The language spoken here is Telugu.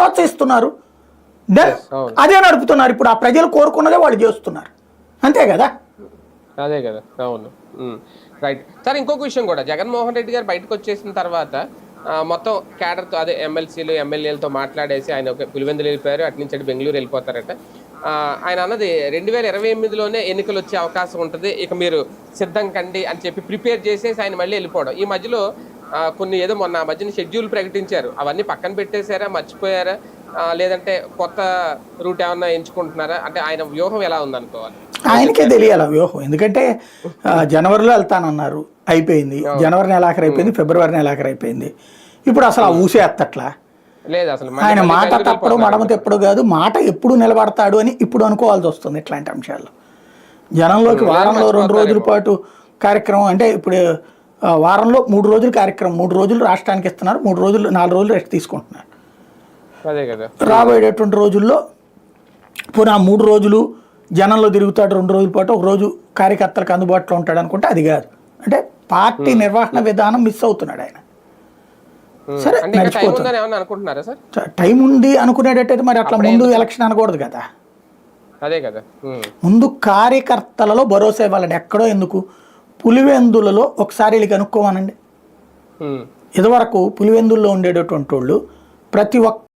ప్రోత్సహిస్తున్నారు, అదే నడుపుతున్నారు. ఇప్పుడు ఆ ప్రజలు కోరుకున్నదే వాళ్ళు చేస్తున్నారు, అంతే కదా. అదే కదా, అవును. రైట్ సార్, ఇంకొక విషయం కూడా, జగన్మోహన్ రెడ్డి గారు బయటకు వచ్చేసిన తర్వాత మొత్తం క్యాడర్తో, అదే ఎమ్మెల్సీలు ఎమ్మెల్యేలతో మాట్లాడేసి ఆయన ఒక పులివెందులు వెళ్ళిపోయారు, అటు నుంచి అటు బెంగళూరు వెళ్ళిపోతారట. ఆయన అన్నది 2028లోనే ఎన్నికలు వచ్చే అవకాశం ఉంటుంది, ఇక మీరు సిద్ధం కండి అని చెప్పి ప్రిపేర్ చేసేసి ఆయన మళ్ళీ వెళ్ళిపోవడం. ఈ మధ్యలో కొన్ని ఏదో మొన్న మధ్యన షెడ్యూల్ ప్రకటించారు, అవన్నీ పక్కన పెట్టేశారా, మర్చిపోయారా, లేదంటే కొత్త రూట్ ఏమన్నా ఎంచుకుంటున్నారా? అంటే ఆయన వ్యూహం ఎలా ఉందనుకోవాలి? ఆయనకే తెలియాలి ఆ వ్యూహం. ఎందుకంటే జనవరిలో వెళ్తానన్నారు, అయిపోయింది. జనవరి నెలాఖరు అయిపోయింది, ఫిబ్రవరి నెలాఖరు అయిపోయింది. ఇప్పుడు అసలు ఆ ఊసే ఎత్తట్లా. లేదు అసలు. ఆయన మాట తప్పడు, మడమ తెప్పడు కాదు, మాట ఎప్పుడు నిలబడతాడు అని ఇప్పుడు అనుకోవాల్సి వస్తుంది ఇట్లాంటి అంశాల్లో. జనంలోకి వారంలో 2 రోజుల పాటు కార్యక్రమం అంటే, ఇప్పుడు వారంలో 3 రోజులు కార్యక్రమం, 3 రోజులు రాష్ట్రానికి ఇస్తున్నారు, 3 రోజులు 4 రోజులు రెస్ట్ తీసుకుంటున్నారు. అదే కదా. రాబోయేటటువంటి రోజుల్లో పునః 3 రోజులు జనంలో తిరుగుతాడు, 2 రోజుల పాటు, 1 రోజు కార్యకర్తలకు అందుబాటులో ఉంటాడు అనుకుంటే అది కాదు. అంటే పార్టీ నిర్వహణ విధానం మిస్ అవుతున్నాడు ఆయన. సరే, టైం ఉంది అనుకునేటట్టయితే మరి అట్లా ముందు ఎలక్షన్ అనకూడదు కదా. అదే కదా, ముందు కార్యకర్తలలో భరోసా ఇవ్వాలండి. ఎక్కడో ఎందుకు, పులివెందులలో ఒకసారి వెళ్ళి కనుక్కోమనండి. ఇదివరకు పులివెందుల్లో ఉండేటటువంటి వాళ్ళు ప్రతి ఒక్క